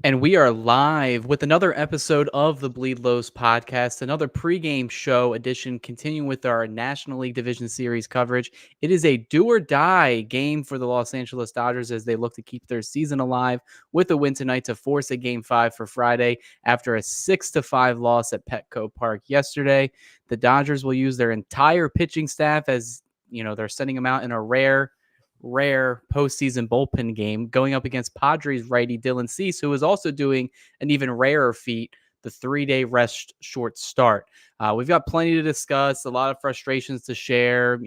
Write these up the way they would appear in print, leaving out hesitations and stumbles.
And we are live with another episode of the Bleed Lows podcast, another pregame show edition, continuing with our National League Division Series coverage. It is a do or die game for the Los Angeles Dodgers as they look to keep their season alive with a win tonight to force a Game 5 for Friday after a 6-5 loss at Petco Park yesterday. The Dodgers will use their entire pitching staff as they're sending them out in a rare postseason bullpen game going up against Padres righty Dylan Cease, who is also doing an even rarer feat, the 3-day rest short start. We've got plenty to discuss, a lot of frustrations to share,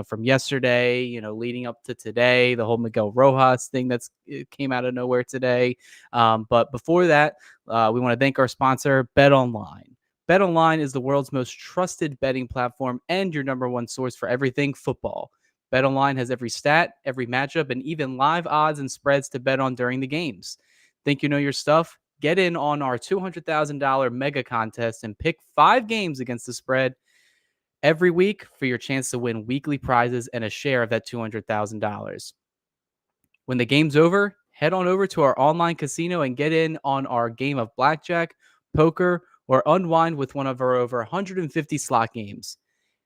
from yesterday, leading up to today, the whole Miguel Rojas thing it came out of nowhere today. But before that, we want to thank our sponsor, BetOnline. BetOnline is the world's most trusted betting platform and your number one source for everything football. BetOnline has every stat, every matchup, and even live odds and spreads to bet on during the games. Think you know your stuff? Get in on our $200,000 mega contest and pick 5 games against the spread every week for your chance to win weekly prizes and a share of that $200,000. When the game's over, head on over to our online casino and get in on our game of blackjack, poker, or unwind with one of our over 150 slot games.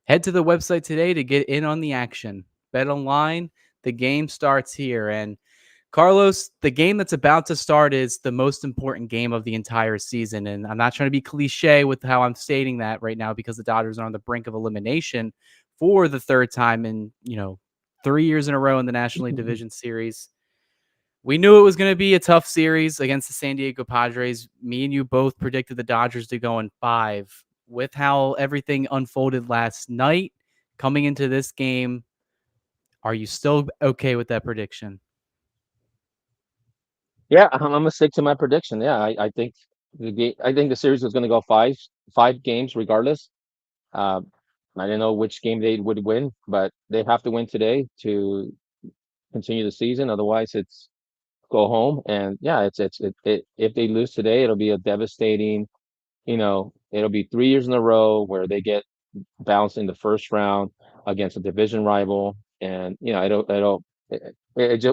Head to the website today to get in on the action. Bet online, the game starts here. And Carlos, the game that's about to start is the most important game of the entire season. And I'm not trying to be cliche with how I'm stating that right now because the Dodgers are on the brink of elimination for the third time in, 3 years in a row in the National League Division Series. We knew it was going to be a tough series against the San Diego Padres. Me and you both predicted the Dodgers to go in 5. With how everything unfolded last night, coming into this game, are you still okay with that prediction? Yeah, I'm gonna stick to my prediction. Yeah, I think I think the series was gonna go five games regardless. Uh, I didn't know which game they would win, but they have to win today to continue the season. Otherwise, it's go home. And yeah, if they lose today, it'll be a devastating. It'll be 3 years in a row where they get bounced in the first round against a division rival, and it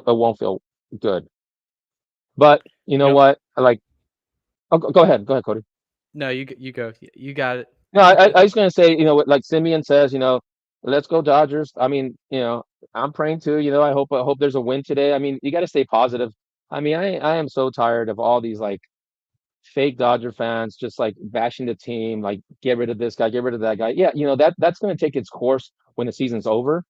won't feel good. But you You know know, what? Oh, go ahead, Cody. no, you go. You got it. No, I was gonna say, what like Simeon says, let's go Dodgers. I mean, I'm praying too. I hope there's a win today. I mean, you got to stay positive. I mean, I am so tired of all these like fake Dodger fans just like bashing the team, like get rid of this guy, get rid of that guy. Yeah, that's gonna take its course when the season's over.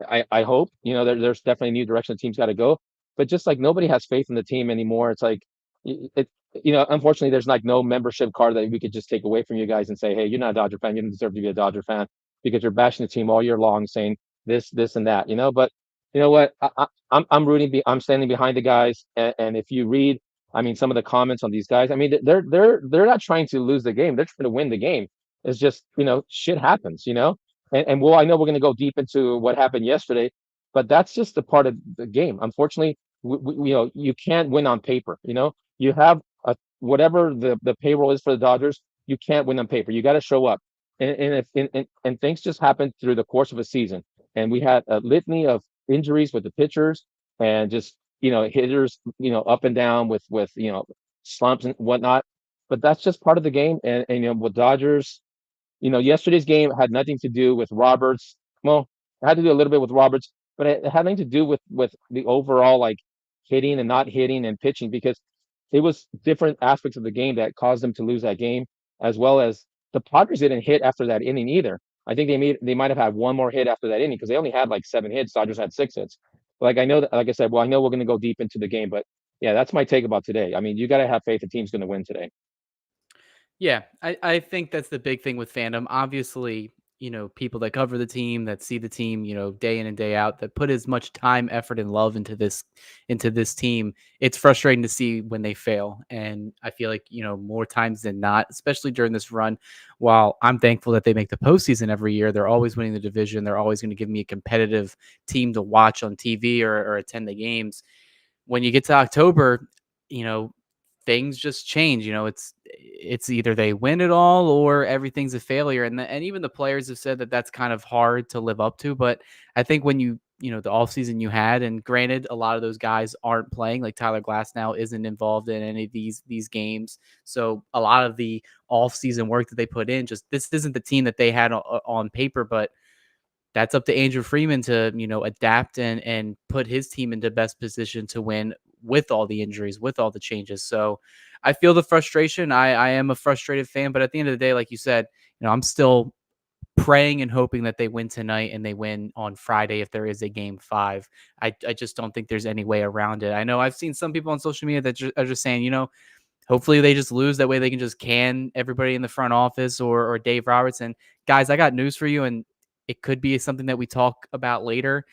I hope. There's definitely a new direction the team's got to go. But just like nobody has faith in the team anymore. It's like it. Unfortunately, there's like no membership card that we could just take away from you guys and say, hey, you're not a Dodger fan. You don't deserve to be a Dodger fan because you're bashing the team all year long, saying this, and that. But you know what? I'm rooting. I'm standing behind the guys. And if you read, I mean, some of the comments on these guys, I mean, they're not trying to lose the game. They're trying to win the game. It's just shit happens. And well, I know we're going to go deep into what happened yesterday, but that's just a part of the game. Unfortunately, you can't win on paper. You have whatever the payroll is for the Dodgers, you can't win on paper. You got to show up, and things just happen through the course of a season. And we had a litany of injuries with the pitchers, and just hitters, up and down with slumps and whatnot. But that's just part of the game. And with Dodgers, yesterday's game had nothing to do with Roberts. Well, it had to do a little bit with Roberts, but it had nothing to do with the overall like hitting and not hitting and pitching, because it was different aspects of the game that caused them to lose that game, as well as the Padres didn't hit after that inning either. I think they might have had one more hit after that inning because they only had like 7 hits. Dodgers had 6 hits. Like I know that, like I said, well, I know we're going to go deep into the game, but yeah, that's my take about today. I mean, you got to have faith the team's going to win today. Yeah, I think that's the big thing with fandom. Obviously, people that cover the team, that see the team, day in and day out, that put as much time, effort, and love into this team. It's frustrating to see when they fail. And I feel like, more times than not, especially during this run, while I'm thankful that they make the postseason every year, they're always winning the division. They're always going to give me a competitive team to watch on TV or attend the games. When you get to October, you know, things just change. It's either they win it all or everything's a failure. And even the players have said that that's kind of hard to live up to. But I think when you the offseason you had. And granted, a lot of those guys aren't playing. Like Tyler Glass now isn't involved in any of these games. So a lot of the offseason work that they put in, just this isn't the team that they had on paper, but that's up to Andrew Freeman to, adapt and put his team into best position to win with all the injuries, with all the changes. So I feel the frustration. I am a frustrated fan, but at the end of the day, like you said, I'm still praying and hoping that they win tonight and they win on Friday if there is a game 5. I just don't think there's any way around it. I know I've seen some people on social media that are just saying, hopefully they just lose. That way they can just can everybody in the front office or Dave Robertson. Guys, I got news for you, and it could be something that we talk about later.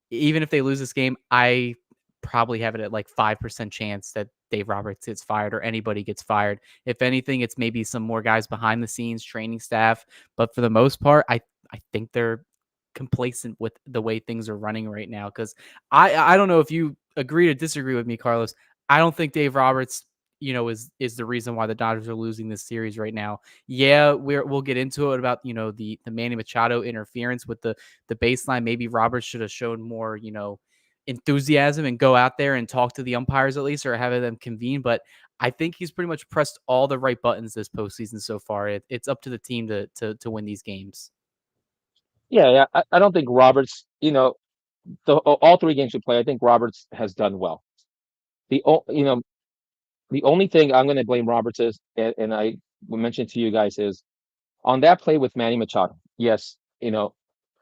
Even if they lose this game, I probably have it at like 5% chance that Dave Roberts gets fired or anybody gets fired. If anything, it's maybe some more guys behind the scenes, training staff. But for the most part, I think they're complacent with the way things are running right now. Because I don't know if you agree or disagree with me, Carlos. I don't think Dave Roberts, is the reason why the Dodgers are losing this series right now. Yeah, we'll get into it about the Manny Machado interference with the baseline. Maybe Roberts should have shown more, enthusiasm and go out there and talk to the umpires at least, or have them convene. But I think he's pretty much pressed all the right buttons this postseason so far. It's up to the team to win these games. Yeah, yeah. I don't think Roberts, all three games we play, I think Roberts has done well. The only thing I'm going to blame Roberts is, and I will mention to you guys, is on that play with Manny Machado. Yes,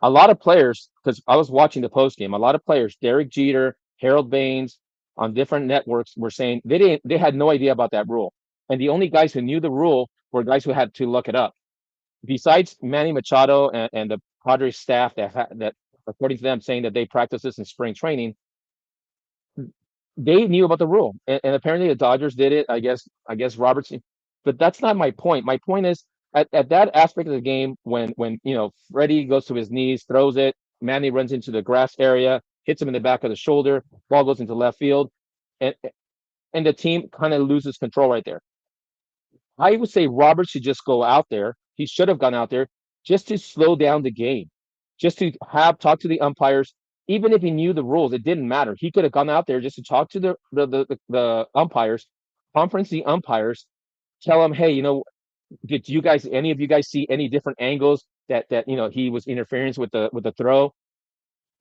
a lot of players, because I was watching the post game, a lot of players, Derek Jeter, Harold Baines, on different networks were saying they had no idea about that rule, and the only guys who knew the rule were guys who had to look it up. Besides Manny Machado and the Padres staff that, according to them, saying that they practice this in spring training, they knew about the rule, and apparently the Dodgers did it. I guess Robertson, but that's not my point. My point is at that aspect of the game when Freddie goes to his knees, throws it, Manny runs into the grass area, hits him in the back of the shoulder, ball goes into left field, and and the team kind of loses control right there. I would say Robert should just go out there. He should have gone out there just to slow down the game, just to have talk to the umpires. Even if he knew the rules, it didn't matter. He could have gone out there just to talk to the umpires, conference the umpires, tell them, hey, did you guys, any of you guys see any different angles that he was interference with the throw?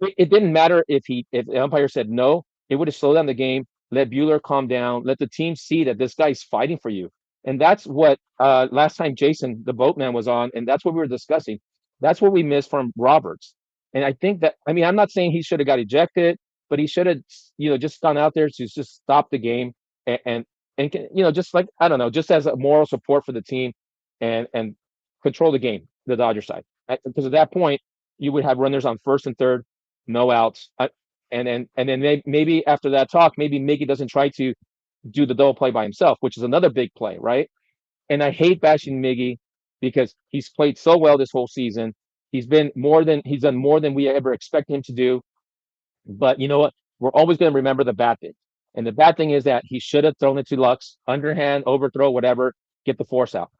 It didn't matter if the umpire said no. It would have slowed down the game. Let Bueller calm down. Let the team see that this guy's fighting for you. And that's what last time Jason, the boatman, was on, and that's what we were discussing. That's what we missed from Roberts. And I think that, I mean, I'm not saying he should have got ejected, but he should have, just gone out there to just stop the game and just like, I don't know, just as a moral support for the team and control the game, the Dodger side. Because at that point, you would have runners on first and third, no outs. And then maybe after that talk, maybe Mickey doesn't try to do the double play by himself, which is another big play, right? And I hate bashing Miggy because he's played so well this whole season. He's done more than we ever expected him to do. But you know what? We're always going to remember the bad thing. And the bad thing is that he should have thrown it to Lux, underhand, overthrow, whatever, get the force out.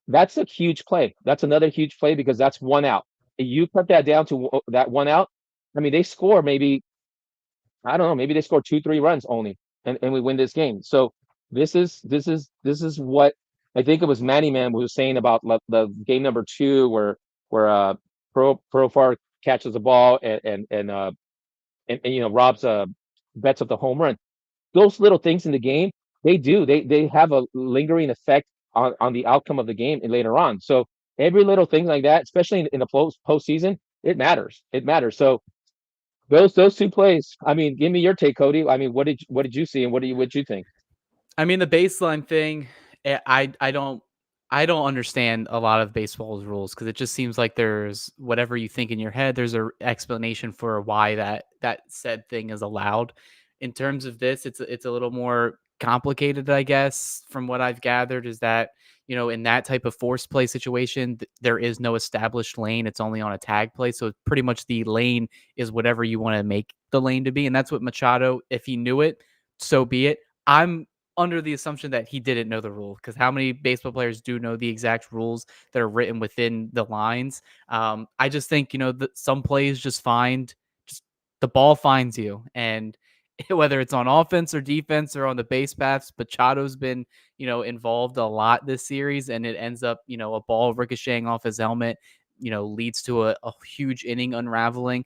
That's a huge play. That's another huge play because that's one out. You cut that down to that one out. I mean, they score maybe, I don't know, maybe they score 2, 3 runs only, and we win this game. So this is what I think it was Manny Man who was saying about the game number 2 where Profar catches the ball and Rob's bets of the home run. Those little things in the game, they have a lingering effect on the outcome of the game and later on. So every little thing like that, especially in the postseason, it matters. It matters. So those 2 plays. I mean, give me your take, Cody. I mean, what did you see and what you think? I mean, the baseline thing, I don't understand a lot of baseball's rules because it just seems like there's whatever you think in your head, there's a explanation for why that said thing is allowed. In terms of this, it's a little more complicated, I guess, from what I've gathered, is that, in that type of force play situation, there is no established lane. It's only on a tag play. So pretty much the lane is whatever you want to make the lane to be. And that's what Machado, if he knew it, so be it. I'm under the assumption that he didn't know the rule, because how many baseball players do know the exact rules that are written within the lines? I just think, that some plays just find just the ball finds you, and whether it's on offense or defense or on the base paths, Machado's been, involved a lot this series, and it ends up, a ball ricocheting off his helmet, leads to a huge inning unraveling.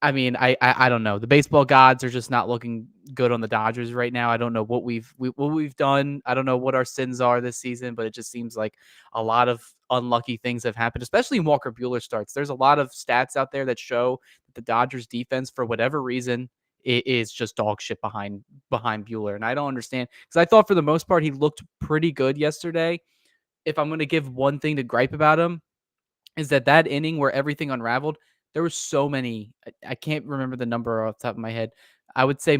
I mean, I don't know. The baseball gods are just not looking good on the Dodgers right now. I don't know what we've done. I don't know what our sins are this season, but it just seems like a lot of unlucky things have happened, especially in Walker Bueller starts. There's a lot of stats out there that show that the Dodgers defense, for whatever reason, is just dog shit behind Bueller, and I don't understand because I thought for the most part he looked pretty good yesterday. If I'm going to give one thing to gripe about him, is that inning where everything unraveled, there were so many. I can't remember the number off the top of my head. I would say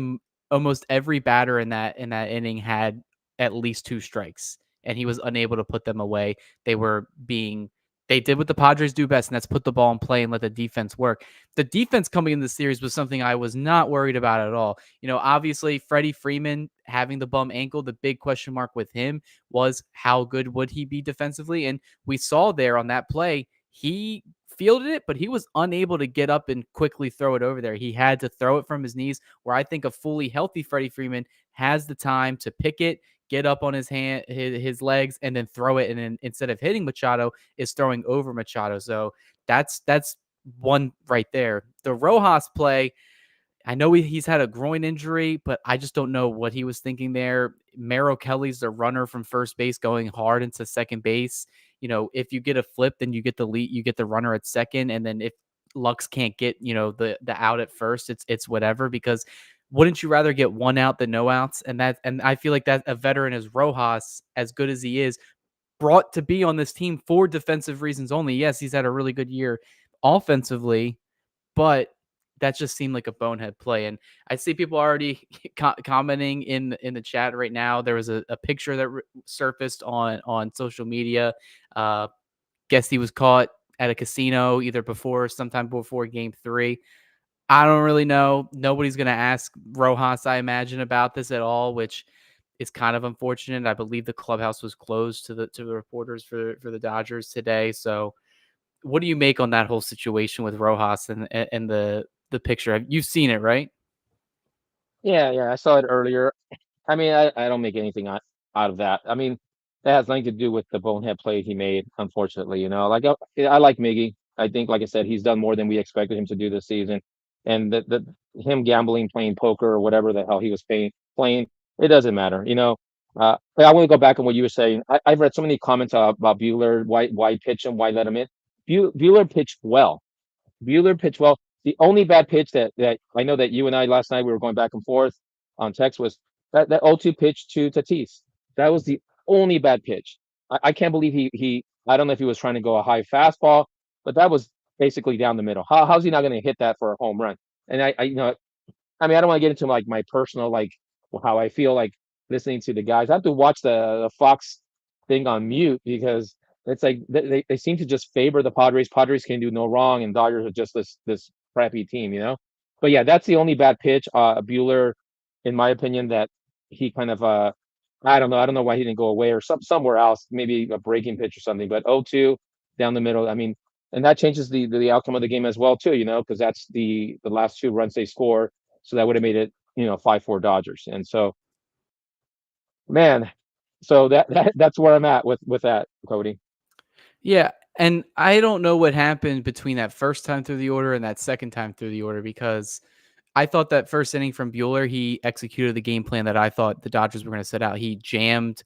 almost every batter in that inning had at least two strikes, and he was unable to put them away. They were being they did what the Padres do best, and that's put the ball in play and let the defense work. The defense coming in the series was something I was not worried about at all. Obviously Freddie Freeman having the bum ankle, the big question mark with him was how good would he be defensively, and we saw there on that play he fielded it, but he was unable to get up and quickly throw it over there. He had to throw it from his knees, where I think a fully healthy Freddie Freeman has the time to pick it, get up on his legs, and then throw it. And then instead of hitting Machado, is throwing over Machado. So that's one right there. The Rojas play, I know he's had a groin injury, but I just don't know what he was thinking there. Merrill Kelly's the runner from first base going hard into second base. If you get a flip, then you get the lead, you get the runner at second, and then if Lux can't get, the out at first, it's whatever, because wouldn't you rather get one out than no outs? And I feel like that a veteran as Rojas, as good as he is, brought to be on this team for defensive reasons only. Yes, he's had a really good year offensively, but that just seemed like a bonehead play. And I see people already commenting in the chat right now. There was a picture that surfaced on social media. Uh, guess he was caught at a casino either before, sometime before Game 3. I don't really know. Nobody's gonna ask Rojas, I imagine, about this at all, which is kind of unfortunate. I believe the clubhouse was closed to the reporters for the Dodgers today. So what do you make on that whole situation with Rojas and the picture? You've seen it, right? Yeah, yeah, I saw it earlier. I mean, I don't make anything out of that. I mean, that has nothing to do with the bonehead play he made, unfortunately. Like I like Miggy. I think, like I said, he's done more than we expected him to do this season. And the him gambling, playing poker or whatever the hell he was playing, it doesn't matter. But I want to go back on what you were saying. I've read so many comments about Bueller, why pitch him, why let him in. Bueller pitched well. Bueller pitched well. The only bad pitch that I know that you and I last night we were going back and forth on text was that 0-2 pitch to Tatis. That was the only bad pitch. I can't believe he I don't know if he was trying to go a high fastball, but that was basically down the middle. How's he not going to hit that for a home run? And I mean, I don't want to get into like my personal like how I feel like listening to the guys. I have to watch the Fox thing on mute because it's like they seem to just favor the Padres. Padres can do no wrong, and Dodgers are just this crappy team. But yeah, that's the only bad pitch. Bueller, in my opinion, that he kind of I don't know. I don't know why he didn't go away or somewhere else, maybe a breaking pitch or something. But 0-2 down the middle. I mean, and that changes the outcome of the game as well too. Because that's the last two runs they score, so that would have made it 5-4 Dodgers. And so, man, so that's where I'm at with that, Cody. Yeah, and I don't know what happened between that first time through the order and that second time through the order, because I thought that first inning from Bueller, he executed the game plan that I thought the Dodgers were going to set out. He jammed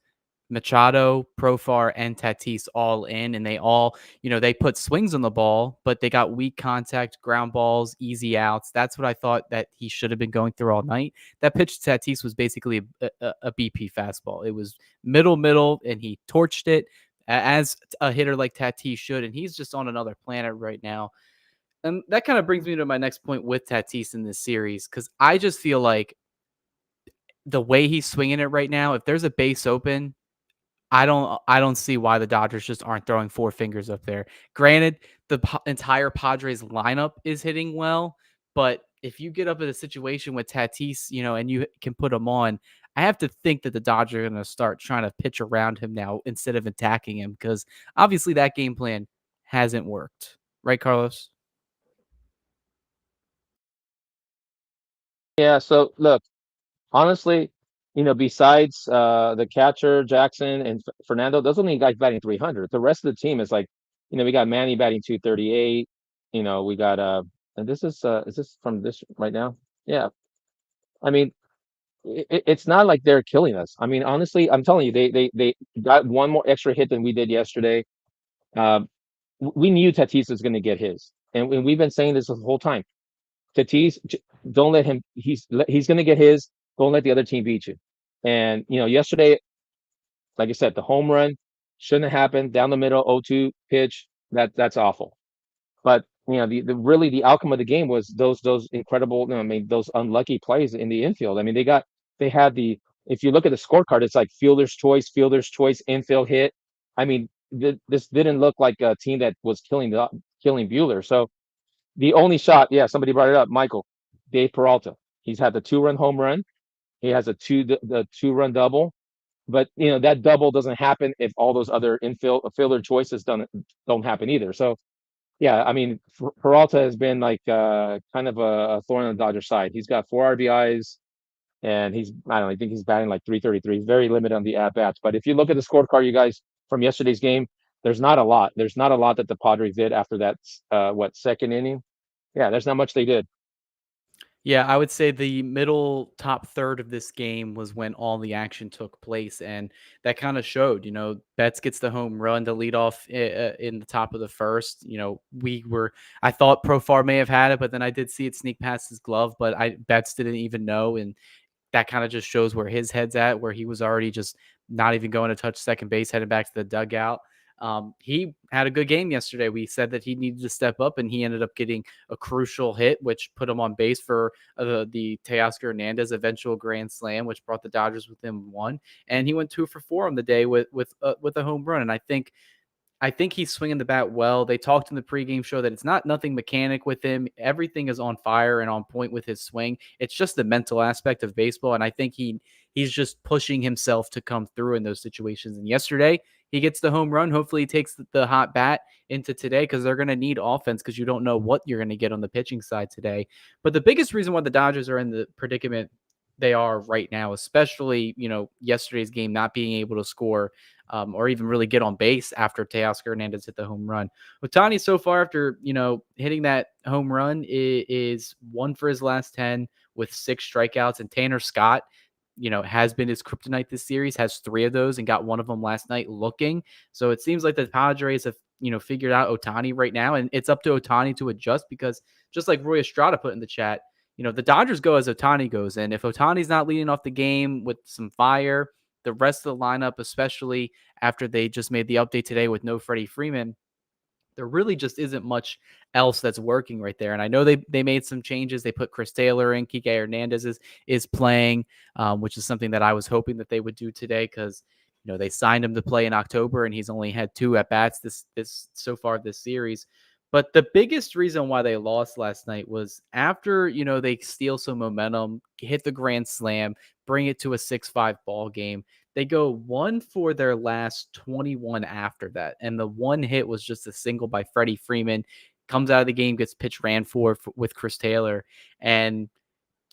Machado, Profar, and Tatis all in, and they all, they put swings on the ball, but they got weak contact, ground balls, easy outs. That's what I thought that he should have been going through all night. That pitch to Tatis was basically a BP fastball. It was middle, and he torched it as a hitter like Tatis should, and he's just on another planet right now. And that kind of brings me to my next point with Tatis in this series, because I just feel like the way he's swinging it right now, if there's a base open, I don't see why the Dodgers just aren't throwing four fingers up there. Granted, the entire Padres lineup is hitting well, but if you get up in a situation with Tatis, and you can put him on, I have to think that the Dodgers are going to start trying to pitch around him now instead of attacking him, because obviously that game plan hasn't worked. Right, Carlos? Yeah. So look, honestly, besides the catcher Jackson and Fernando, those only guys batting 300. The rest of the team is like, we got Manny batting 238. We got and this is this from this right now? Yeah. I mean, it's not like they're killing us. I mean, honestly, I'm telling you, they got one more extra hit than we did yesterday. Um, we knew Tatis was going to get his, and we've been saying this the whole time. Tatis, don't let him. He's going to get his. Don't let the other team beat you. And yesterday, like I said, the home run shouldn't have happened down the middle, 0-2 pitch. That's awful. But the really the outcome of the game was those incredible, I mean, those unlucky plays in the infield. I mean, they had the if you look at the scorecard, it's like fielder's choice, infield hit. I mean, this didn't look like a team that was killing Bueller. So the only shot, yeah, somebody brought it up, Michael, Dave Peralta. He's had the 2-run home run. He has the 2-run double. But that double doesn't happen if all those other fielder choices don't happen either. So yeah, I mean, Peralta has been like kind of a thorn on the Dodgers side. He's got 4 RBIs, and I don't know, I think he's batting like 333. He's very limited on the at bats. But if you look at the scorecard, you guys, from yesterday's game, there's not a lot. There's not a lot that the Padres did after that second inning. Yeah, there's not much they did. Yeah, I would say the middle top third of this game was when all the action took place, and that kind of showed. Betts gets the home run to lead off in the top of the first. I thought Profar may have had it, but then I did see it sneak past his glove, but I Betts didn't even know, and that kind of just shows where his head's at, where he was already just not even going to touch second base, heading back to the dugout. He had a good game yesterday. We said that he needed to step up, and he ended up getting a crucial hit, which put him on base for the Teoscar Hernandez eventual grand slam, which brought the Dodgers within one. And he went 2 for 4 on the day with a home run. And I think he's swinging the bat well. They talked in the pregame show that it's not nothing mechanic with him. Everything is on fire and on point with his swing. It's just the mental aspect of baseball, and I think he's just pushing himself to come through in those situations. And yesterday, he gets the home run. Hopefully, he takes the hot bat into today because they're going to need offense because you don't know what you're going to get on the pitching side today. But the biggest reason why the Dodgers are in the predicament they are right now, especially yesterday's game not being able to score or even really get on base after Teoscar Hernandez hit the home run. Ohtani so far after hitting that home run is 1 for his last 10 with 6 strikeouts, and Tanner Scott has been his kryptonite this series, has 3 of those and got one of them last night looking. So it seems like the Padres have figured out Ohtani right now, and it's up to Ohtani to adjust because just like Roy Estrada put in the chat, the Dodgers go as Ohtani goes. And if Ohtani's not leading off the game with some fire, the rest of the lineup, especially after they just made the update today with no Freddie Freeman, there really just isn't much else that's working right there. And I know they made some changes. They put Chris Taylor in. Kike Hernandez is playing, which is something that I was hoping that they would do today because they signed him to play in October and he's only had 2 at bats this so far this series. But the biggest reason why they lost last night was after they steal some momentum, hit the grand slam, bring it to a 6-5 ball game. They go 1 for their last 21 after that. And the one hit was just a single by Freddie Freeman. Comes out of the game, gets pitch ran for with Chris Taylor. And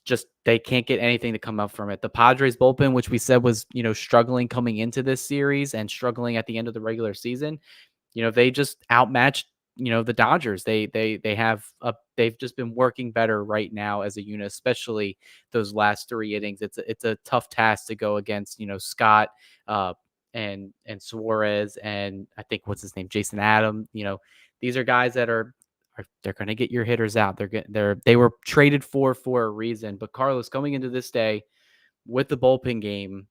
just they can't get anything to come up from it. The Padres bullpen, which we said was, struggling coming into this series and struggling at the end of the regular season, they just outmatched, the Dodgers. They've just been working better right now as a unit, especially those last 3 innings. It's a tough task to go against, Scott, and Suarez, and I think what's his name, Jason Adam. These are guys that they're going to get your hitters out. They were traded for a reason. But Carlos, coming into this day with the bullpen game,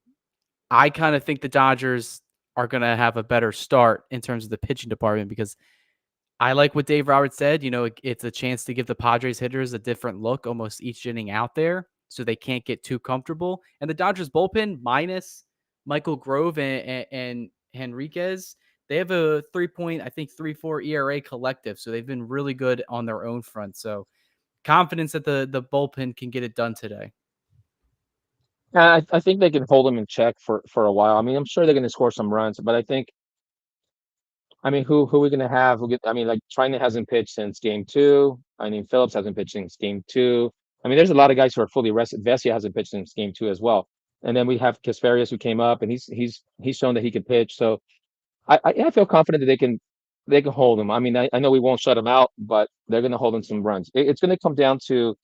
I kind of think the Dodgers are going to have a better start in terms of the pitching department because I like what Dave Roberts said. It's a chance to give the Padres hitters a different look almost each inning out there so they can't get too comfortable. And the Dodgers bullpen, minus Michael Grove and Henriquez, they have a 3.34 ERA collective. So they've been really good on their own front. So confidence that the bullpen can get it done today. I think they can hold them in check for a while. I mean, I'm sure they're going to score some runs, but I mean, who are we going to have? I mean, like Trina hasn't pitched since game 2. I mean, Phillips hasn't pitched since game 2. I mean, there's a lot of guys who are fully rested. Vesia hasn't pitched in this game too as well. And then we have Kasparius who came up and he's shown that he can pitch. So I feel confident that they can hold him. I mean, I know we won't shut him out, but they're going to hold him some runs. It's going to come down to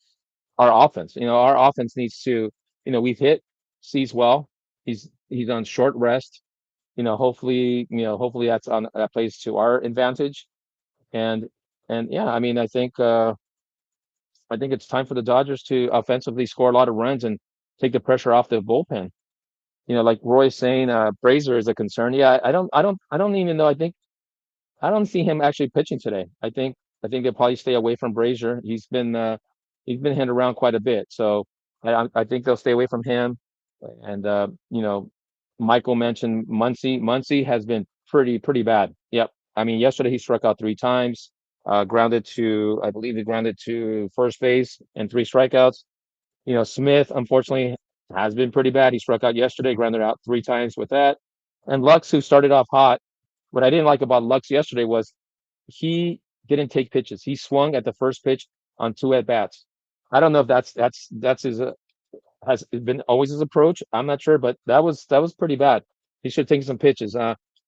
our offense. Our offense needs to, we've hit C's well. He's on short rest. Hopefully that plays to our advantage. And and yeah, I mean, I think it's time for the Dodgers to offensively score a lot of runs and take the pressure off the bullpen. Like Roy's saying, Brazier is a concern. Yeah, I don't even know. I don't see him actually pitching today. I think they'll probably stay away from Brazier. He's been hit around quite a bit, so I think they'll stay away from him. And Michael mentioned Muncy. Muncy has been pretty bad. Yep. I mean, yesterday he struck out 3 times, I believe he grounded to first base and 3 strikeouts. Smith, unfortunately, has been pretty bad. He struck out yesterday, grounded out 3 times with that. And Lux, who started off hot, what I didn't like about Lux yesterday was he didn't take pitches. He swung at the first pitch on 2 at bats. I don't know if that's his has it been always his approach. I'm not sure, but that was pretty bad. He should take some pitches.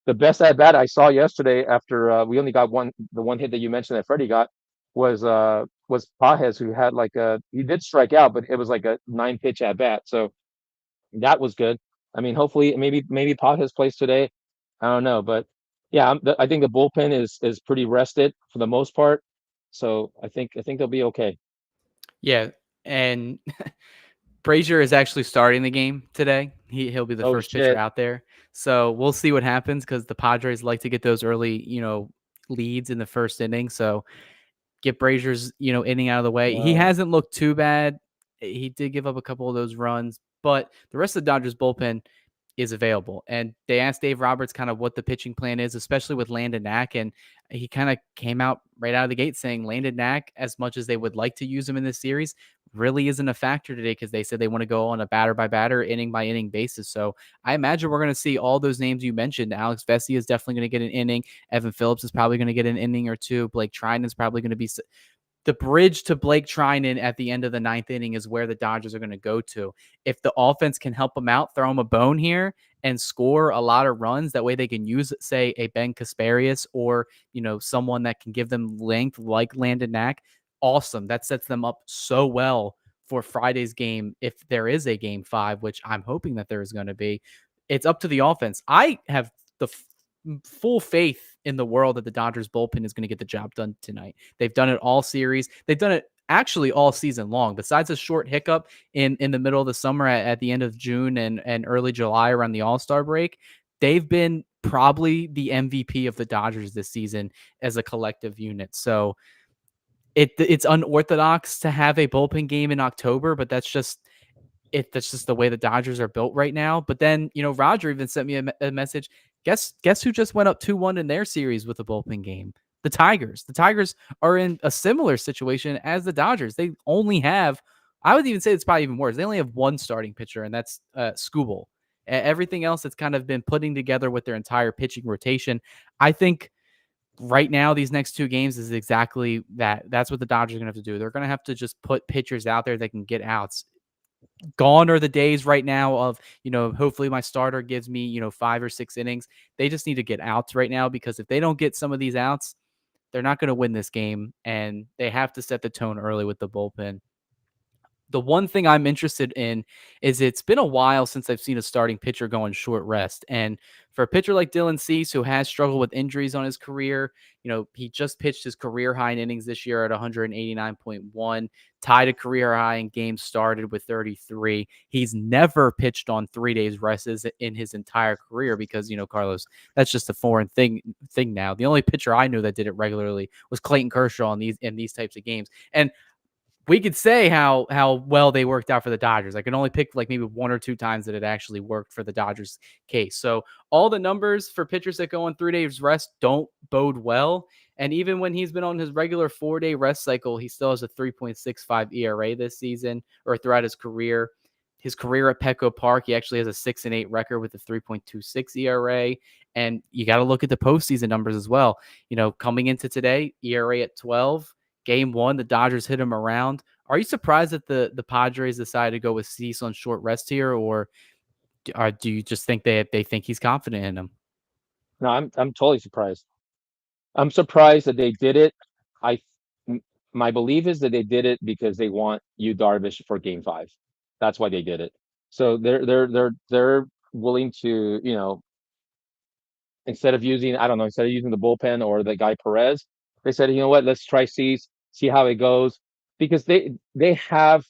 The best at bat I saw yesterday after we only got the one hit that you mentioned that Freddie got was Pajes, who had he did strike out, but it was like a 9 pitch at bat. So that was good. I mean, hopefully, maybe Pajes plays today. I don't know, but yeah, I think the bullpen is pretty rested for the most part. So I think they'll be okay. Yeah, and Brazier is actually starting the game today. He'll be the Oh first pitcher shit. out there. So we'll see what happens because the Padres like to get those early, leads in the first inning. So get Brazier's, inning out of the way. He Wow. hasn't looked too bad. He did give up a couple of those runs, but the rest of the Dodgers bullpen is available. And they asked Dave Roberts kind of what the pitching plan is, especially with Landon Knack. And he kind of came out right out of the gate saying Landon Knack, as much as they would like to use him in this series, really isn't a factor today because they said they want to go on a batter by batter, inning by inning basis. So I imagine we're going to see all those names you mentioned. Alex Vesia is definitely going to get an inning. Evan Phillips is probably going to get an inning or two. Blake Trinan is probably going to be the bridge to Blake Trinan at the end of the ninth inning is where the Dodgers are going to go to. If the offense can help them out, throw them a bone here and score a lot of runs, that way they can use, say, a Ben Kasparius or, someone that can give them length like Landon Knack. Awesome. That sets them up so well for Friday's game. If there is a game 5, which I'm hoping that there is going to be, it's up to the offense. I have the full faith in the world that the Dodgers bullpen is going to get the job done tonight. They've done it all series. They've done it actually all season long. Besides a short hiccup in the middle of the summer at the end of June and early July around the All-Star break, they've been probably the MVP of the Dodgers this season as a collective unit. So it's unorthodox to have a bullpen game in October, but that's just the way the Dodgers are built right now. But then, Roger even sent me a message. Guess who just went up 2-1 in their series with a bullpen game? The Tigers. The Tigers are in a similar situation as the Dodgers. They only have, I would even say it's probably even worse. They only have one starting pitcher, and that's Skubal. Everything else that's kind of been putting together with their entire pitching rotation. I think right now, these next 2 games is exactly that. That's what the Dodgers are going to have to do. They're going to have to just put pitchers out there that can get outs. Gone are the days right now of, hopefully my starter gives me, 5 or 6 innings. They just need to get outs right now because if they don't get some of these outs, they're not going to win this game. And they have to set the tone early with the bullpen. The one thing I'm interested in is it's been a while since I've seen a starting pitcher go on short rest. And for a pitcher like Dylan Cease, who has struggled with injuries on his career, he just pitched his career high in innings this year at 189.1, tied a career high in games started with 33. He's never pitched on 3 days rests in his entire career because, Carlos, that's just a foreign thing now. The only pitcher I knew that did it regularly was Clayton Kershaw in these types of games. And we could say how well they worked out for the Dodgers. I can only pick like maybe 1 or 2 times that it actually worked for the Dodgers case. So all the numbers for pitchers that go on 3 days rest don't bode well. And even when he's been on his regular 4-day rest cycle, he still has a 3.65 ERA this season or throughout his career. His career at Petco Park, he actually has a 6-8 record with a 3.26 ERA. And you got to look at the postseason numbers as well. Coming into today, ERA at 12. Game 1, the Dodgers hit him around. Are you surprised that the Padres decided to go with Cease on short rest here, or do you just think they think he's confident in him? No, I'm totally surprised. I'm surprised that they did it. I m My belief is that they did it because they want you Darvish for game 5. That's why they did it. So they're willing to, instead of using, I don't know, instead of using the bullpen or the guy Perez, they said, "You know what? Let's try Cease, see how it goes." Because they have,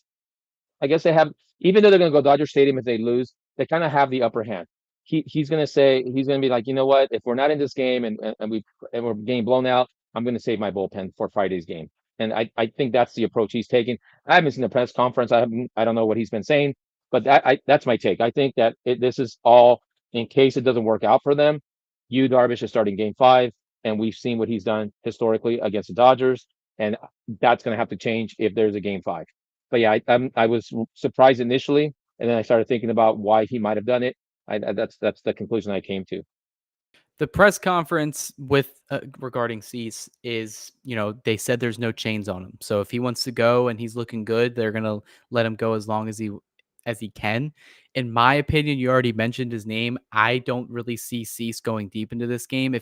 I guess they have, even though they're going to go Dodger Stadium if they lose, they kind of have the upper hand. He's going to say, he's going to be like, you know what? If we're not in this game and we're getting blown out, I'm going to save my bullpen for Friday's game. And I think that's the approach he's taking. I haven't seen the press conference. I don't know what he's been saying, but that's my take. I think that this is all in case it doesn't work out for them. Yu Darvish is starting game 5, and we've seen what he's done historically against the Dodgers, and that's going to have to change if there's a game 5. But yeah, I was surprised initially, and then I started thinking about why he might have done it. That's the conclusion I came to. The press conference with regarding Cease is, they said there's no chains on him. So if he wants to go and he's looking good, they're gonna let him go as long as he can. In my opinion, you already mentioned his name. I don't really see Cease going deep into this game.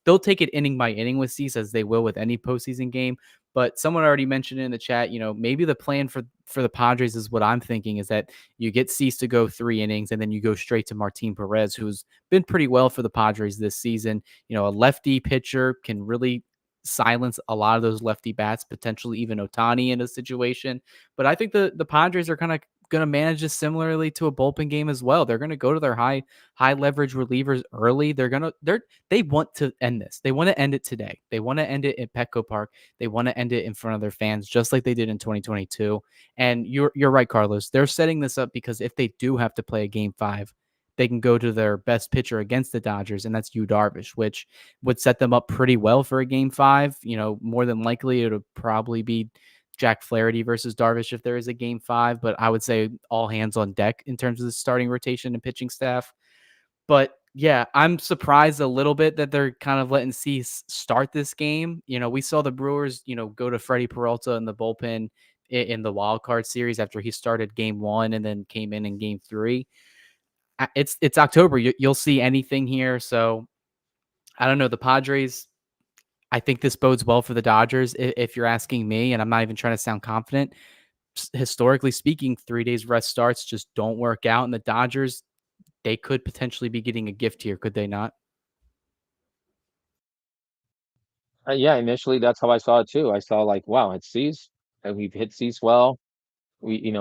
They'll take it inning by inning with Cease as they will with any postseason game. But someone already mentioned in the chat, maybe the plan for the Padres is what I'm thinking is that you get Cease to go 3 innings and then you go straight to Martin Perez, who's been pretty well for the Padres this season. A lefty pitcher can really silence a lot of those lefty bats, potentially even Otani in a situation. But I think the Padres are kind of going to manage this similarly to a bullpen game as well. They're going to go to their high leverage relievers early. They want to end this. They want to end it today. They want to end it at Petco Park. They want to end it in front of their fans, just like they did in 2022. And you're right, Carlos. They're setting this up because if they do have to play a game 5, they can go to their best pitcher against the Dodgers, and that's Yu Darvish, which would set them up pretty well for a game 5. More than likely it'll probably be Jack Flaherty versus Darvish if there is a game 5, but I would say all hands on deck in terms of the starting rotation and pitching staff. But yeah, I'm surprised a little bit that they're kind of letting Cease start this game. We saw the Brewers, go to Freddie Peralta in the bullpen in the wild card series after he started game 1 and then came in game 3. It's October. You'll see anything here. So I don't know. The Padres, I think this bodes well for the Dodgers. If you're asking me, and I'm not even trying to sound confident, historically speaking, 3 days rest starts just don't work out. And the Dodgers, they could potentially be getting a gift here, could they not? Yeah, initially that's how I saw it too. I saw like, wow, it's Cease, and we've hit Cease well. We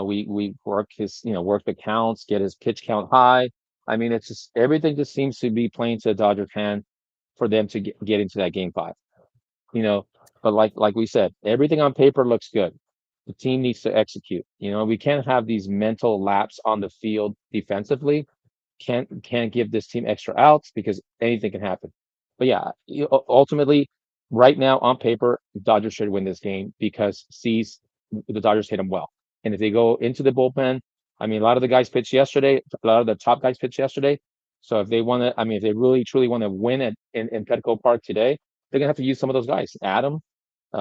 work work the counts, get his pitch count high. I mean, it's just everything just seems to be playing to the Dodgers' hand for them to get into that game 5. you know. But like we said, everything on paper looks good. The team needs to execute. We can't have these mental laps on the field defensively. Can't give this team extra outs because anything can happen. But yeah, ultimately, right now on paper, the Dodgers should win this game because the Dodgers hit them well. And if they go into the bullpen, I mean, a lot of the guys pitched yesterday. A lot of the top guys pitched yesterday. So if they want to, I mean, if they really truly want to win in Petco Park today, they're gonna have to use some of those guys, Adam,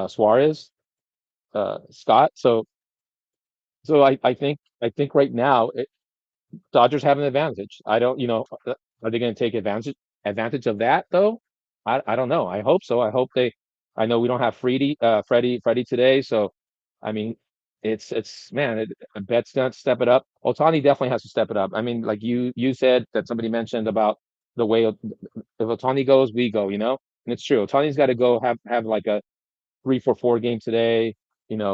Suarez, Scott. So I think right now Dodgers have an advantage. I don't, are they going to take advantage of that though? I don't know. I hope so. I hope they. I know we don't have Freddie today, so I mean, it's man, Bet's gonna step it up. Otani definitely has to step it up. I mean, like you said that somebody mentioned about the way if Otani goes, we go. And it's true. Otani's got to go have like a 3-4 game today.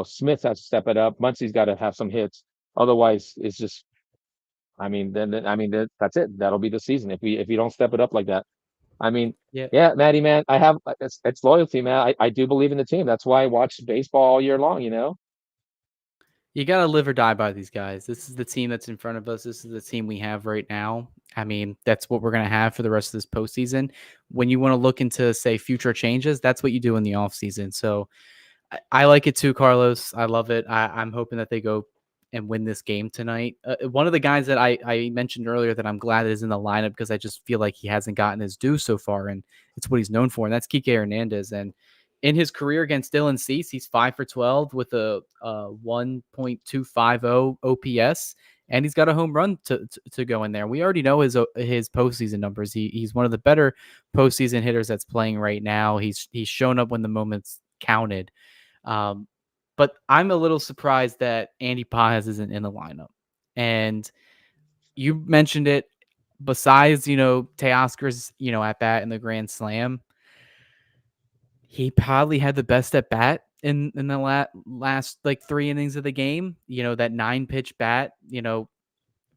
Smith has to step it up. Muncie's got to have some hits. Otherwise, it's just I mean, I mean that's it. That'll be the season if we don't step it up like that. I mean, Yeah. yeah, Maddie, man, it's loyalty, man. I do believe in the team. That's why I watch baseball all year long. You got to live or die by these guys. This is the team that's in front of us. This is the team we have right now. I mean, that's what we're going to have for the rest of this postseason. When you want to look into, say, future changes, that's what you do in the offseason. So I like it too, Carlos. I love it. I'm hoping that they go and win this game tonight. One of the guys that I mentioned earlier that I'm glad is in the lineup because I just feel like he hasn't gotten his due so far, and it's what he's known for, and that's Kike Hernandez. And in his career against Dylan Cease, he's 5 for 12 with a 1.250 OPS, and he's got a home run to go in there. We already know his postseason numbers. He's one of the better postseason hitters that's playing right now. He's shown up when the moments counted. Um, but I'm a little surprised that Andy Pages isn't in the lineup. And you mentioned it. Besides, Teoscar's, at bat in the Grand Slam, he probably had the best at bat in the last like 3 innings of the game. That 9 pitch bat.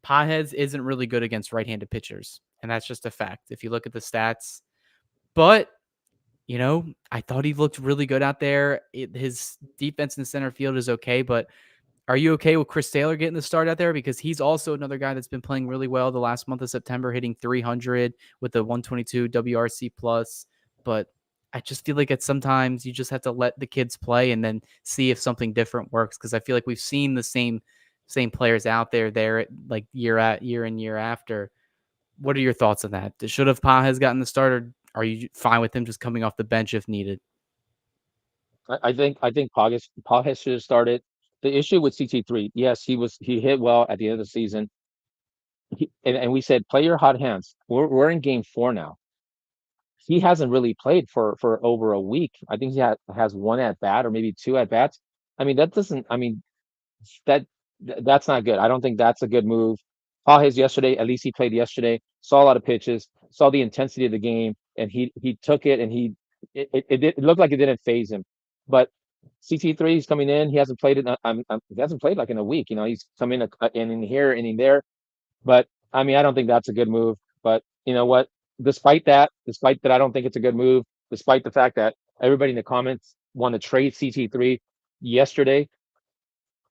Pages isn't really good against right-handed pitchers, and that's just a fact. If you look at the stats, but I thought he looked really good out there. His defense in the center field is okay, but are you okay with Chris Taylor getting the start out there? Because he's also another guy that's been playing really well the last month of September, hitting 300 with the 122 WRC plus. But I just feel like sometimes you just have to let the kids play and then see if something different works. Because I feel like we've seen the same players out there like year and year after. What are your thoughts on that? Should have Pages gotten the start, or are you fine with him just coming off the bench if needed? I think Pages should have started. The issue with CT3, yes, he hit well at the end of the season. And we said play your hot hands. We're in game 4 now. He hasn't really played for over a week. I think has one at bat or maybe two at bats. I mean, that doesn't. I mean, that that's not good. I don't think that's a good move. Pages yesterday, at least he played yesterday, saw a lot of pitches, saw the intensity of the game, and he took it and it looked like it didn't phase him. But CT3, he's coming in. He hasn't played it. He hasn't played like in a week. He's come in here and in there. But I mean, I don't think that's a good move. But you know what? Despite that, I don't think it's a good move. Despite the fact that everybody in the comments want to trade CT3 yesterday,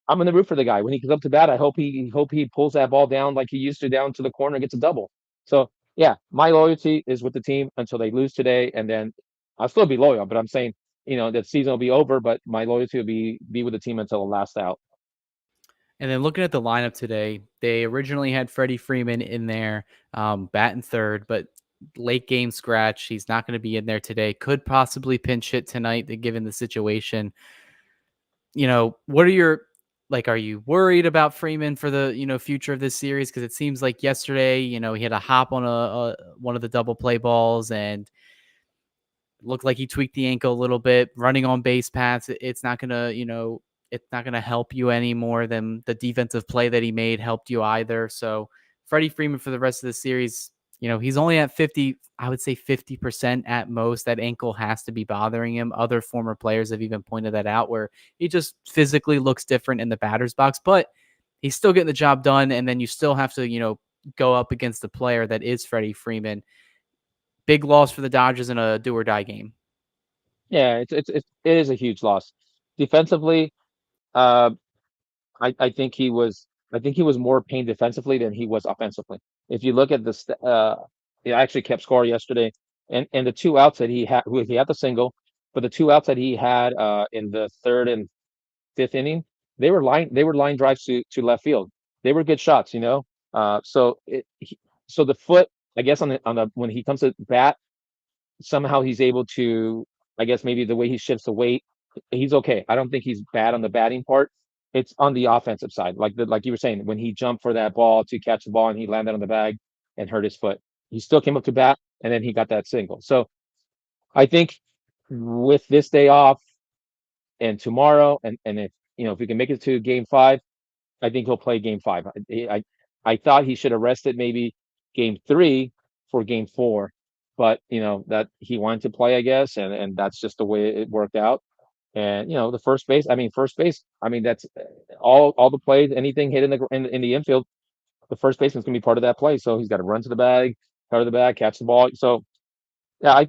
I'm gonna root for the guy. When he comes up to bat, I hope he pulls that ball down like he used to down to the corner and gets a double. So yeah, my loyalty is with the team until they lose today, and then I'll still be loyal. But I'm saying, the season will be over, but my loyalty will be with the team until the last out. And then looking at the lineup today, they originally had Freddie Freeman in there, batting third, but late game scratch. He's not going to be in there today. Could possibly pinch hit tonight, given the situation. What are your are you worried about Freeman for the future of this series? Because it seems like yesterday, he had a hop on a one of the double play balls and looked like he tweaked the ankle a little bit. Running on base paths, it's not gonna, it's not gonna help you any more than the defensive play that he made helped you either. So Freddie Freeman for the rest of the series, he's only at 50, I would say 50% at most. That ankle has to be bothering him. Other former players have even pointed that out, where he just physically looks different in the batter's box, but he's still getting the job done. And then you still have to, go up against the player that is Freddie Freeman. Big loss for the Dodgers in a do or die game. Yeah, it is a huge loss. Defensively, uh, I think he was more pain defensively than he was offensively. If you look at he actually kept score yesterday, and the two outs that he had the single, but the two outs that he had in the third and fifth inning, they were line drives to left field. They were good shots. So the foot, I guess on the when he comes to bat, somehow he's able to, I guess maybe the way he shifts the weight, he's okay. I don't think he's bad on the batting part. It's on the offensive side, like you were saying, when he jumped for that ball to catch the ball and he landed on the bag and hurt his foot. He still came up to bat and then he got that single. So I think with this day off and tomorrow, and if we can make it to game 5, I think he'll play game 5. I thought he should have rested maybe game 3 for game 4, but that he wanted to play, I guess, and that's just the way it worked out. And the first base, that's all the plays, anything hit in the infield, the first baseman's gonna be part of that play. So he's got to run to the bag, cover the bag, catch the ball. So yeah,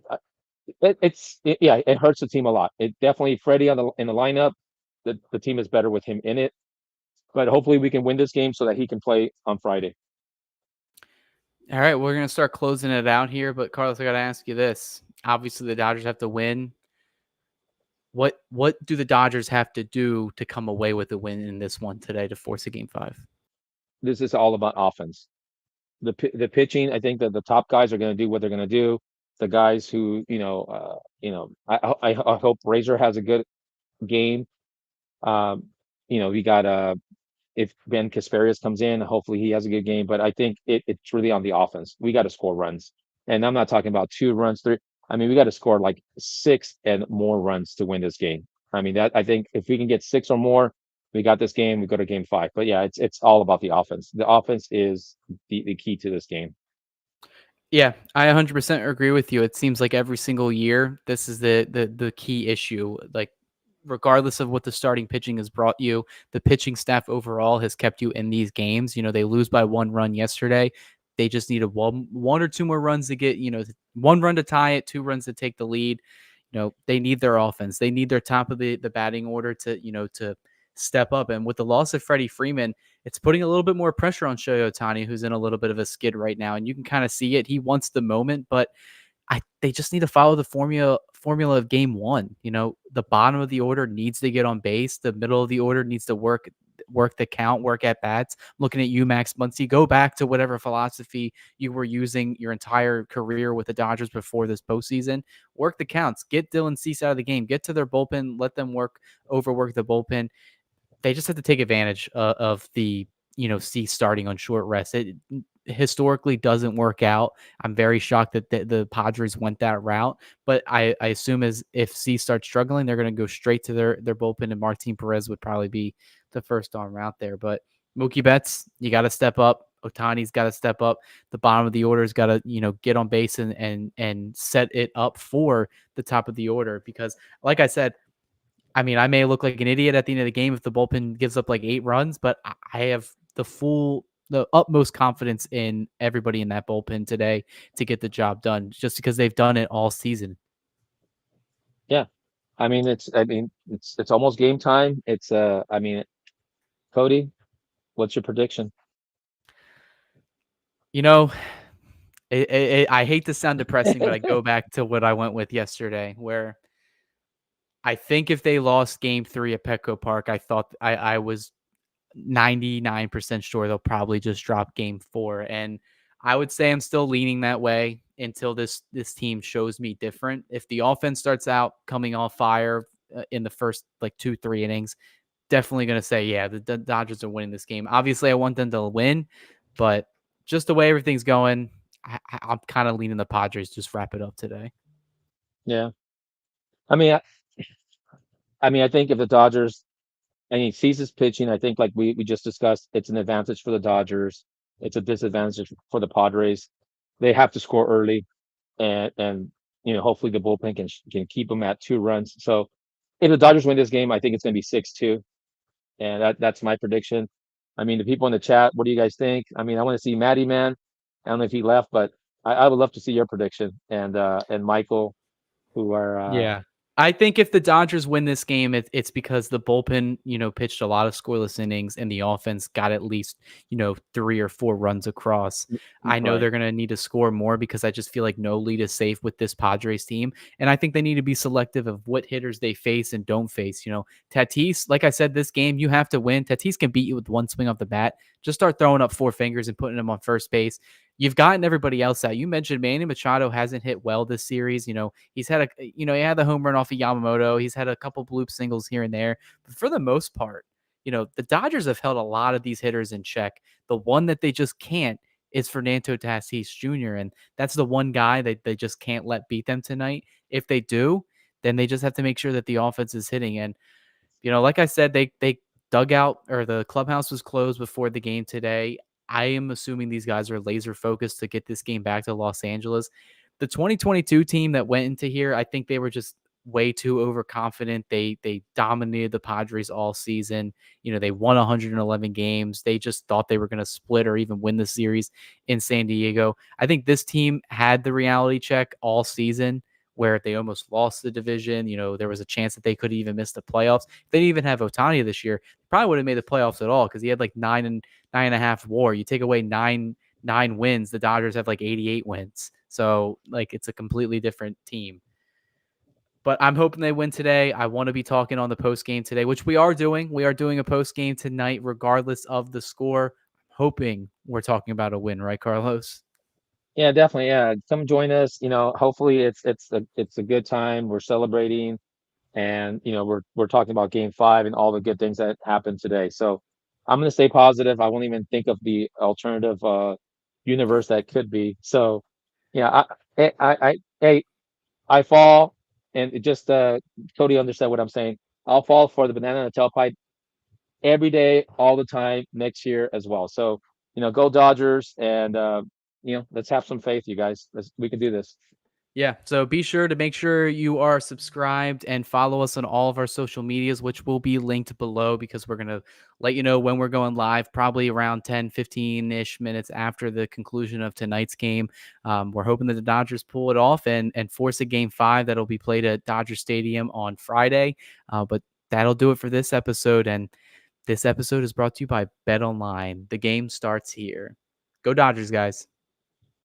it hurts the team a lot. It definitely Freddie in the lineup. The team is better with him in it, but hopefully we can win this game so that he can play on Friday. All right, we're gonna start closing it out here, but Carlos, I gotta ask you this. Obviously, the Dodgers have to win. What do the Dodgers have to do to come away with a win in this one today to force a game 5? This is all about offense. The pitching, I think that the top guys are going to do what they're going to do. the guys who, I hope Razor has a good game. Um, we got if Ben Casparius comes in, hopefully he has a good game. But I think it's really on the offense. We got to score runs, and I'm not talking about 2 runs, three. I mean, we got to score like 6 and more runs to win this game. I mean, that I think if we can get 6 or more, we got this game. We go to game 5. But yeah, it's all about the offense. The offense is the key to this game. Yeah, I 100% agree with you. It seems like every single year, this is the key issue. Like, regardless of what the starting pitching has brought you, the pitching staff overall has kept you in these games. They lose by 1 run yesterday. They just needed one or two more runs to get, 1 run to tie it, 2 runs to take the lead. They need their offense. They need their top of the batting order to step up. And with the loss of Freddie Freeman, it's putting a little bit more pressure on Shohei Ohtani, who's in a little bit of a skid right now. And you can kind of see it. He wants the moment, but they just need to follow the formula of game one. The bottom of the order needs to get on base. The middle of the order needs to work the count, work at bats. I'm looking at you, Max Muncy. Go back to whatever philosophy you were using your entire career with the Dodgers before this postseason. Work the counts. Get Dylan Cease out of the game. Get to their bullpen. Let them overwork the bullpen. They just have to take advantage of the C starting on short rest. It historically doesn't work out. I'm very shocked that the Padres went that route, but I assume as if C starts struggling, they're going to go straight to their bullpen, and Martin Perez would probably be the first on route there. But Mookie Betts, you got to step up. Otani's got to step up. The bottom of the order's got to get on base and set it up for the top of the order, because like I said, I mean, I may look like an idiot at the end of the game if the bullpen gives up like 8 runs, but I have the utmost confidence in everybody in that bullpen today to get the job done, just because they've done it all season. Yeah, I mean, it's almost game time. I mean, Cody, what's your prediction? You know, I hate to sound depressing, but I go back to what I went with yesterday, where I think if they lost game 3 at Petco Park, I was 99% sure they'll probably just drop game 4. And I would say I'm still leaning that way until this team shows me different. If the offense starts out coming off fire in the first like 2-3 innings, definitely going to say, yeah, the Dodgers are winning this game. Obviously, I want them to win, but just the way everything's going, I'm kind of leaning the Padres just wrap it up today. Yeah, I mean, I think if the Dodgers and he sees his pitching, I think like we just discussed, it's an advantage for the Dodgers. It's a disadvantage for the Padres. They have to score early, and hopefully the bullpen can keep them at 2 runs. So if the Dodgers win this game, I think it's going to be 6-2, and that's my prediction. I mean, the people in the chat, what do you guys think? I mean, I want to see Matty Man. I don't know if he left, but I would love to see your prediction, and Michael, who are Yeah. I think if the Dodgers win this game, it's because the bullpen, pitched a lot of scoreless innings and the offense got at least, 3 or 4 runs across. I know right. they're going to need to score more because I just feel like no lead is safe with this Padres team. And I think they need to be selective of what hitters they face and don't face. Tatis, like I said, this game, you have to win. Tatis can beat you with one swing off the bat. Just start throwing up 4 fingers and putting him on first base. You've gotten everybody else out. You mentioned Manny Machado hasn't hit well this series. He's had he had the home run off of Yamamoto. He's had a couple bloop singles here and there, but for the most part, the Dodgers have held a lot of these hitters in check. The one that they just can't is Fernando Tatis Jr., and that's the one guy that they just can't let beat them tonight. If they do, then they just have to make sure that the offense is hitting. And like I said, they dug out, or the clubhouse was closed before the game today. I am assuming these guys are laser focused to get this game back to Los Angeles. The 2022 team that went into here, I think they were just way too overconfident. They dominated the Padres all season. They won 111 games. They just thought they were going to split or even win the series in San Diego. I think this team had the reality check all season, where they almost lost the division. There was a chance that they could even miss the playoffs. If they didn't even have Otani this year, probably would have made the playoffs at all, because he had like 9.5 WAR. You take away nine wins, the Dodgers have like 88 wins. So like it's a completely different team. But I'm hoping they win today. I want to be talking on the post game today, which we are doing. We are doing a post game tonight, regardless of the score. I'm hoping we're talking about a win, right, Carlos? Yeah, definitely. Yeah, come join us. Hopefully it's a good time. We're celebrating, and we're talking about Game 5 and all the good things that happened today. So I'm gonna stay positive. I won't even think of the alternative universe that could be. So yeah, hey, I fall, and it just Cody understand what I'm saying. I'll fall for the banana and the tailpipe every day, all the time next year as well. So, go Dodgers, and let's have some faith, you guys. We can do this. Yeah. So be sure to make sure you are subscribed and follow us on all of our social medias, which will be linked below because we're going to let you know when we're going live, probably around 10, 15 ish minutes after the conclusion of tonight's game. We're hoping that the Dodgers pull it off and force a game 5 that'll be played at Dodger Stadium on Friday. But that'll do it for this episode. And this episode is brought to you by Bet Online. The game starts here. Go Dodgers, guys.